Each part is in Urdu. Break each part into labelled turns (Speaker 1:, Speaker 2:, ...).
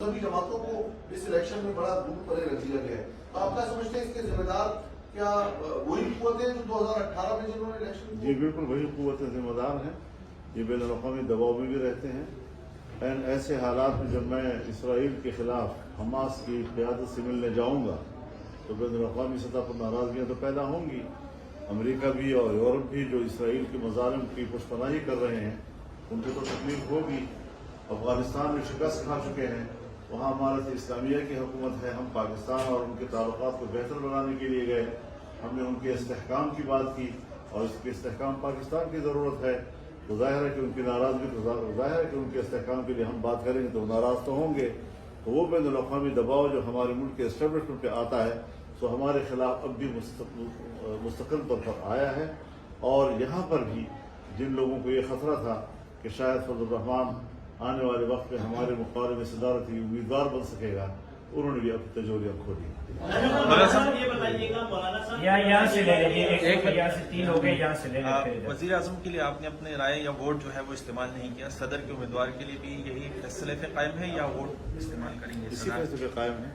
Speaker 1: مذہبی جماعتوں کو اس الیکشن میں بڑا دور پرے رکھ دیا گیا ہے. تو آپ کیا سمجھتے ہیں اس کے ذمہ دار کیا وہی قوتیں جو 2018 میں جنہوں نے الیکشن؟
Speaker 2: جی بالکل وہی قوتیں ذمہ دار ہیں. یہ بین الاقوامی دباؤ میں بھی رہتے ہیں. ایسے حالات میں جب میں اسرائیل کے خلاف حماس کی قیادت سے ملنے جاؤں گا تو بین الاقوامی سطح پر ناراضگیاں تو پیدا ہوں گی. امریکہ بھی اور یورپ بھی جو اسرائیل کے مظالم کی پشپناہی کر رہے ہیں ان کو تو تکلیف ہوگی. افغانستان میں شکست کھا چکے ہیں, وہاں امارت اسلامیہ کی حکومت ہے. ہم پاکستان اور ان کے تعلقات کو بہتر بنانے کے لیے گئے. ہم نے ان کے استحکام کی بات کی اور اس کے استحکام پاکستان کی ضرورت ہے. تو ظاہر ہے کہ ان کی ناراضگی تو ظاہر ہے کہ ان کے استحکام کے لیے ہم بات کریں گے تو ناراض تو ہوں گے. تو وہ بین الاقوامی دباؤ جو ہمارے ملک کے اسٹیبلشمنٹ پہ آتا ہے سو ہمارے خلاف اب بھی مستقل طور پر آیا ہے. اور یہاں پر بھی جن لوگوں کو یہ خطرہ تھا کہ شاید فضل الرحمان آنے والے وقت میں ہمارے مقابلے میں صدارتی امیدوار بن سکے گا, انہوں نے بھی اب تجوریاں کھو دی.
Speaker 3: وزیر اعظم کے لیے آپ نے اپنے رائے یا ووٹ جو ہے وہ استعمال نہیں کیا, صدر کے امیدوار کے لیے بھی یہی فیصلے پہ قائم ہے یا ووٹ استعمال کریں گے؟
Speaker 2: اسی فیصلے پہ قائم ہے.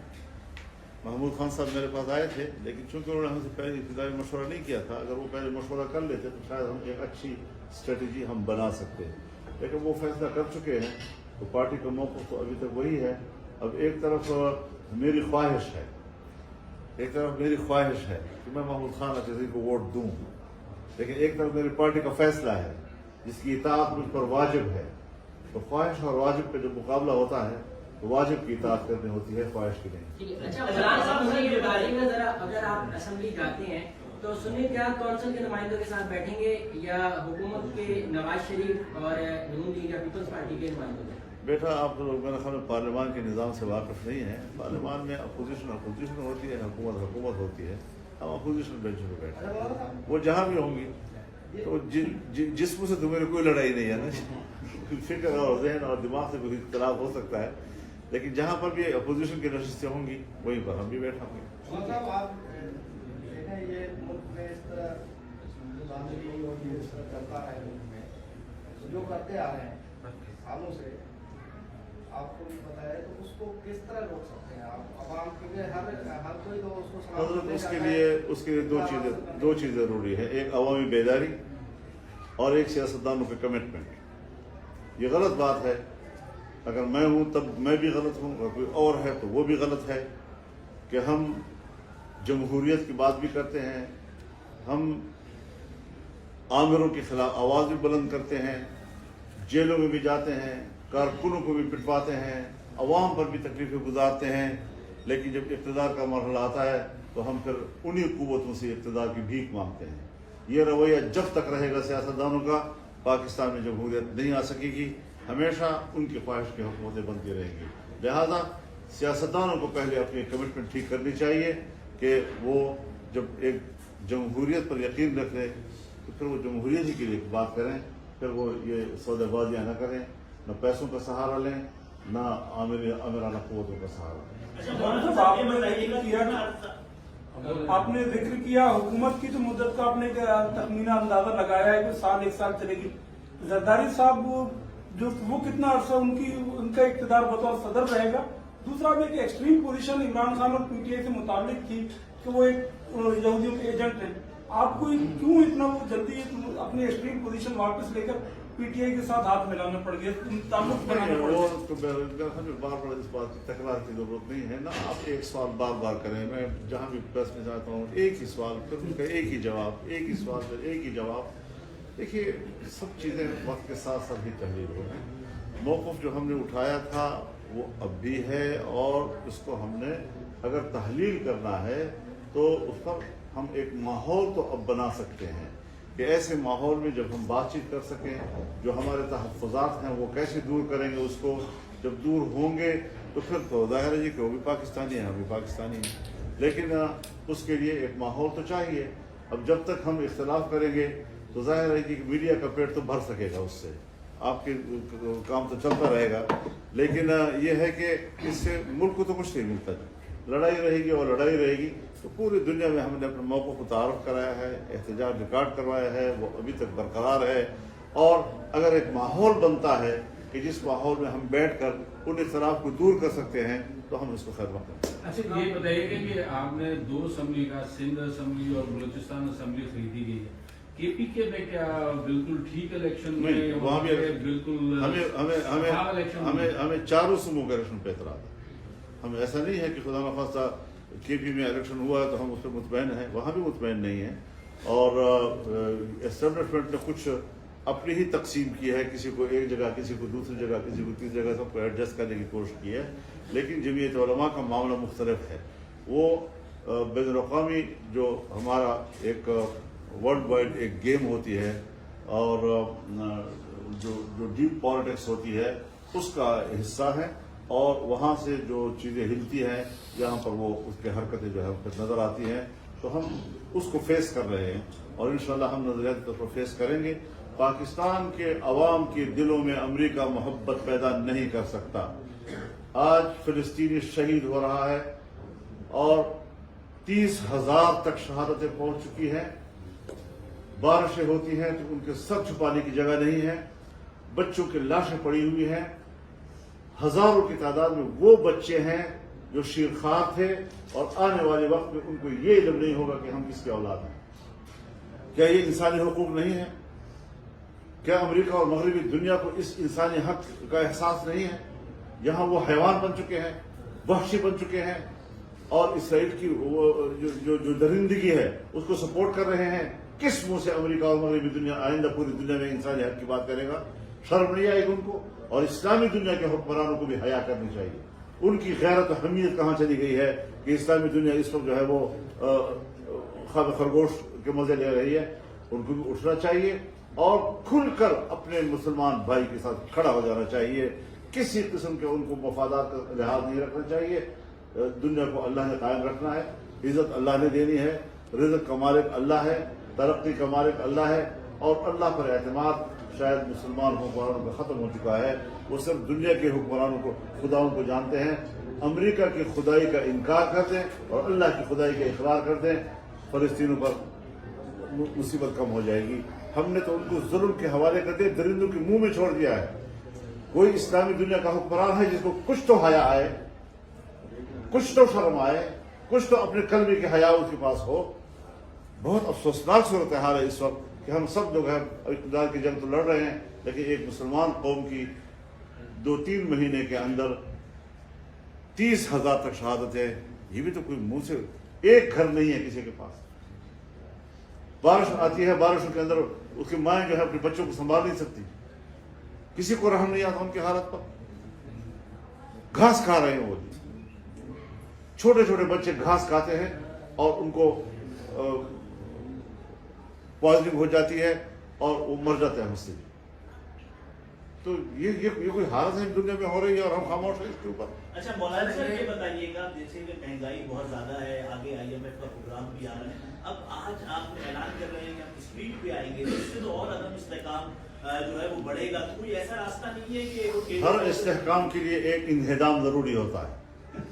Speaker 2: محمود خان صاحب میرے پاس آئے تھے لیکن چونکہ انہوں نے ہم سے پہلے ابتدائی مشورہ نہیں کیا تھا. اگر وہ پہلے مشورہ کر لیتے تو شاید ہم ایک اچھی اسٹریٹجی ہم بنا سکتے ہیں, لیکن وہ فیصلہ کر چکے ہیں تو پارٹی کا موقف تو ابھی تک وہی ہے. اب ایک طرف میری خواہش ہے کہ میں محمود خان عزیزی کو ووٹ دوں, لیکن ایک طرف میری پارٹی کا فیصلہ ہے جس کی اطاعت مجھ پر واجب ہے. تو خواہش اور واجب پہ جو مقابلہ ہوتا ہے تو واجب کی اطاعت کرنی ہوتی ہے, خواہش کی نہیں.
Speaker 4: اچھا عمران صاحب مجھے یہ بتائیے گا ذرا, اگر آپ اسمبلی جاتے ہیں تو سنی اتحاد کونسل کے نمائندوں کے ساتھ بیٹھیں گے یا حکومت کے نواز شریف اور نون لیگ یا پیپلز پارٹی کے نمائندوں کے؟
Speaker 2: بیٹا آپ لوگ میرے خیال میں پارلیمان کے نظام سے واقف نہیں ہیں. پارلیمان میں اپوزیشن ہوتی ہے, حکومت ہوتی ہے. ہم اپوزیشن بینچ پہ بیٹھے ہیں, وہ جہاں بھی ہوں گی تو جسم سے تو میری کوئی لڑائی نہیں ہے نا. فکر اور ذہن اور دماغ سے کوئی اختلاف ہو سکتا ہے, لیکن جہاں پر بھی اپوزیشن کی نشستیں ہوں گی وہیں پر ہم بھی بیٹھا ہوں گے.
Speaker 5: آپ دیکھیں یہ ملک میں اس طرح دھاندلی اور یہ اس طرح چلتا ہے ملک میں جو کرتے آ رہے ہیں سالوں سے, آپ کو بھی پتا ہے, تو اس کو کس طرح روک سکتے ہیں آپ عوام کے لیے؟ ہر کوئی تو اس کو
Speaker 2: اس کے لیے دو چیزیں ضروری ہے. ایک عوامی بیداری اور ایک سیاستدانوں کے کمٹمنٹ. یہ غلط بات ہے, اگر میں ہوں تب میں بھی غلط ہوں اور کوئی اور ہے تو وہ بھی غلط ہے کہ ہم جمہوریت کی بات بھی کرتے ہیں, ہم آمروں کے خلاف آواز بھی بلند کرتے ہیں, جیلوں میں بھی جاتے ہیں, کارکنوں کو بھی پٹواتے ہیں, عوام پر بھی تکلیفیں گزارتے ہیں, لیکن جب اقتدار کا مرحلہ آتا ہے تو ہم پھر انہی قوتوں سے اقتدار کی بھیک مانگتے ہیں. یہ رویہ جب تک رہے گا سیاستدانوں کا, پاکستان میں جمہوریت نہیں آ سکے گی. ہمیشہ ان کی خواہش کی حکومتیں بنتی رہیں گی. لہذا سیاستدانوں کو پہلے اپنی کمٹمنٹ ٹھیک کرنی چاہیے کہ وہ جب ایک جمہوریت پر یقین رکھیں تو پھر وہ جمہوریت ہی کے لیے بات کریں, پھر وہ یہ سودے بازیاں نہ کریں, نہ پیسوں کا سہارا لیں, نہ آمرانہ قوتوں کا سہارا لیں.
Speaker 6: آپ نے ذکر کیا حکومت کی تو مدت کا آپ نے تخمینہ اندازہ لگایا ہے کہ سال 1 سال چلے گی. زرداری صاحب وہ کتنا عرصہ ان کا اقتدار بطور صدر رہے گا؟ دوسرا بھی ایک ایکسٹریم پوزیشن عمران خان اور پی ٹی آئی سے متعلق تھی کہ وہ ایک یہودیوں کے ایجنٹ ہیں. آپ کو کیوں اتنا وہ جلدی اپنی ایکسٹریم پوزیشن واپس لے کر پی ٹی آئی کے ساتھ ہاتھ ملانا پڑ گیا, تعلق بنانا پڑ گیا؟
Speaker 2: بار بار اس بات کی تکرار کی ضرورت نہیں ہے نا. آپ ایک سوال بار بار کریں. میں جہاں بھی پریس میں جاتا ہوں ایک ہی سوال, پھر ان کا ایک ہی جواب, ایک ہی سوال پھر ایک ہی جواب. دیکھیے سب چیزیں وقت کے ساتھ ساتھ ہی تحلیل ہو گئی. موقف جو ہم نے اٹھایا تھا وہ اب بھی ہے, اور اس کو ہم نے اگر تحلیل کرنا ہے تو اس پر ہم ایک ماحول تو اب بنا سکتے ہیں کہ ایسے ماحول میں جب ہم بات چیت کر سکیں, جو ہمارے تحفظات ہیں وہ کیسے دور کریں گے اس کو. جب دور ہوں گے تو پھر تو ظاہر ہے جی کہ وہ بھی پاکستانی ہیں, ہم بھی پاکستانی ہیں, لیکن اس کے لیے ایک ماحول تو چاہیے. اب جب تک ہم اختلاف کریں گے تو ظاہر ہے کہ میڈیا کا پیٹ تو بھر سکے گا, اس سے آپ کے کام تو چلتا رہے گا, لیکن یہ ہے کہ اس سے ملک کو تو کچھ نہیں ملتا. لڑائی رہے گی اور لڑائی رہے گی. تو پوری دنیا میں ہم نے اپنے موقع کو تعارف کرایا ہے, احتجاج ریکارڈ کروایا ہے, وہ ابھی تک برقرار ہے. اور اگر ایک ماحول بنتا ہے کہ جس ماحول میں ہم بیٹھ کر ان اختلاف کو دور کر سکتے ہیں تو ہم اس کو خیر مقدم کریں۔
Speaker 7: اچھا یہ بتائیے کہ آپ نے 2 اسمبلی کا سندھ اسمبلی اور بلوچستان اسمبلی خریدی گئی ہے، کے پی کے میں کیا بالکل ٹھیک الیکشن میں
Speaker 2: وہاں بھی
Speaker 7: بالکل
Speaker 2: ہمیں چاروں صوبوں کے الیکشن پہ اعتراض ہے۔ ہمیں ایسا نہیں ہے کہ خدا نخواستہ کے پی میں الیکشن ہوا ہے تو ہم اس پہ مطمئن ہیں، وہاں بھی مطمئن نہیں ہیں، اور اسٹیبلشمنٹ نے کچھ اپنی ہی تقسیم کی ہے، کسی کو ایک جگہ، کسی کو دوسری جگہ، کسی کو تیسری جگہ، سب کو ایڈجسٹ کرنے کی کوشش کی ہے، لیکن جمعیت علماء کا معاملہ مختلف ہے۔ وہ بین الاقوامی جو ہمارا ایک ورلڈ وائڈ ایک گیم ہوتی ہے اور جو ڈیپ پالیٹکس ہوتی ہے اس کا حصہ ہے، اور وہاں سے جو چیزیں ہلتی ہیں یہاں پر وہ اس کے حرکتیں جو ہے نظر آتی ہیں، تو ہم اس کو فیس کر رہے ہیں اور انشاءاللہ ہم نظریاتی طور پر فیس کریں گے۔ پاکستان کے عوام کے دلوں میں امریکہ محبت پیدا نہیں کر سکتا۔ آج فلسطینی شہید ہو رہا ہے اور 30,000 تک شہادتیں پہنچ چکی ہیں، بارشیں ہوتی ہیں تو ان کے سر چھپانے کی جگہ نہیں ہے، بچوں کی لاشیں پڑی ہوئی ہیں، ہزاروں کی تعداد میں وہ بچے ہیں جو شیرخوار تھے اور آنے والے وقت میں ان کو یہ علم نہیں ہوگا کہ ہم کس کے اولاد ہیں۔ کیا یہ انسانی حقوق نہیں ہے؟ کیا امریکہ اور مغربی دنیا کو اس انسانی حق کا احساس نہیں ہے؟ یہاں وہ حیوان بن چکے ہیں، وحشی بن چکے ہیں، اور اسرائیل کی جو درندگی ہے اس کو سپورٹ کر رہے ہیں۔ کس منہ سے امریکہ اور مغربی دنیا آئندہ پوری دنیا میں انسانی حق کی بات کرے گا؟ شرم نہیں آئے گی ان کو؟ اور اسلامی دنیا کے حکمرانوں کو بھی حیا کرنی چاہیے۔ ان کی غیرت و حمیت کہاں چلی گئی ہے کہ اسلامی دنیا اس وقت جو ہے وہ خواب خرگوش کے مزے لے رہی ہے؟ ان کو بھی اٹھنا چاہیے اور کھل کر اپنے مسلمان بھائی کے ساتھ کھڑا ہو جانا چاہیے۔ کسی قسم کے ان کو مفادات کا لحاظ نہیں رکھنا چاہیے۔ دنیا کو اللہ نے قائم رکھنا ہے، عزت اللہ نے دینی ہے، رزق کا مالک اللہ ہے، ترقی کا مالک اللہ ہے، اور اللہ پر اعتماد شاید مسلمان حکمرانوں کا ختم ہو چکا ہے۔ وہ صرف دنیا کے حکمرانوں کو، خداؤں کو جانتے ہیں۔ امریکہ کی خدائی کا انکار کر دیں اور اللہ کی خدائی کا اقرار کر دیں، فلسطینیوں پر مصیبت کم ہو جائے گی۔ ہم نے تو ان کو ظلم کے حوالے کر دے، درندوں کے منہ میں چھوڑ دیا ہے۔ کوئی اسلامی دنیا کا حکمران ہے جس کو کچھ تو حیا آئے، کچھ تو شرم آئے، کچھ تو اپنے کلمے کی حیا اس کے پاس ہو؟ بہت افسوسناک صورتحال ہے اس وقت کہ ہم سب لوگ ہیں اقتدار کی جنگ تو لڑ رہے ہیں، لیکن ایک مسلمان قوم کی 2-3 مہینے کے اندر 30,000 تک شہادتیں، یہ بھی تو کوئی منہ سے، ایک گھر نہیں ہے کسی کے پاس۔ بارش آتی ہے، بارشوں کے اندر اس کی مائیں جو ہے اپنے بچوں کو سنبھال نہیں سکتی، کسی کو رحم نہیں آتا ان کی حالت پر۔ گھاس کھا رہے ہیں وہ، چھوٹے چھوٹے بچے گھاس کھاتے ہیں اور ان کو پوائزننگ ہو جاتی ہے اور وہ مر جاتے ہیں اس سے۔ تو یہ کوئی حالت ہے دنیا میں ہو رہی ہے اور ہم خاموش ہیں اس کے اوپر۔
Speaker 8: اچھا مولانا صاحب یہ بتائیے گا، جیسے کہ مہنگائی بہت زیادہ ہے، آگے IMF کا پروگرام بھی آ رہا ہے، اب آج آپ اعلان کر رہے ہیں کہ آپ اسٹریٹ پہ آئیں گے، اس سے تو اور عدم استحکام جو ہے وہ بڑھے گا، تو کوئی ایسا راستہ نہیں ہے کہ
Speaker 2: ہر استحکام کے لیے ایک انہدام ضروری ہوتا ہے۔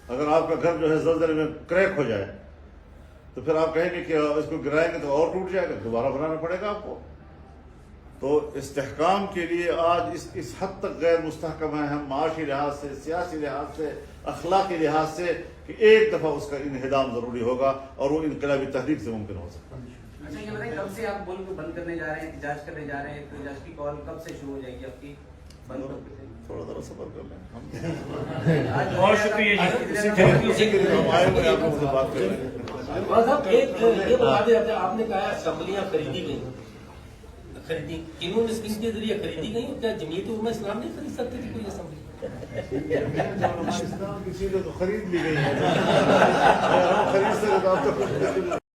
Speaker 2: اگر آپ کا گھر جو ہے زلزلے میں کریک ہو جائے تو پھر آپ کہیں گے کہ اس کو گرائیں گے تو اور ٹوٹ جائے گا، دوبارہ بنانا پڑے گا آپ کو۔ تو استحکام کے لیے آج اس حد تک غیر مستحکم ہیں ہم، معاشی لحاظ سے، سیاسی لحاظ سے، اخلاقی لحاظ سے، کہ ایک دفعہ اس کا انہدام ضروری ہوگا اور وہ انقلابی تحریک سے ممکن ہو سکتا ہے۔
Speaker 9: اچھا یہ بتائیں، کب سے آپ ملک کو بند کرنے جا رہے ہیں، احتجاج کرنے جا رہے ہیں، احتجاج کی کال کب سے شروع ہو جائے گی آپ کی؟
Speaker 2: تھوڑا ذرا صبر کر لیں،
Speaker 6: بہت شکریہ
Speaker 2: اسی کے لیے ہم آئے ہوئے آپ لوگوں سے بات کر رہے ہیں۔
Speaker 4: صاحب یہ بتا دیں، آپ نے کہا اسمبلیاں خریدی گئی، کنوں اسکیم کے ذریعے خریدی گئی، کیا جمعیت علماء اسلام نہیں خرید سکتی تھی کوئی اسمبلی؟
Speaker 2: اسلام کی چیزیں تو خرید لی گئی ہیں، خرید سکتے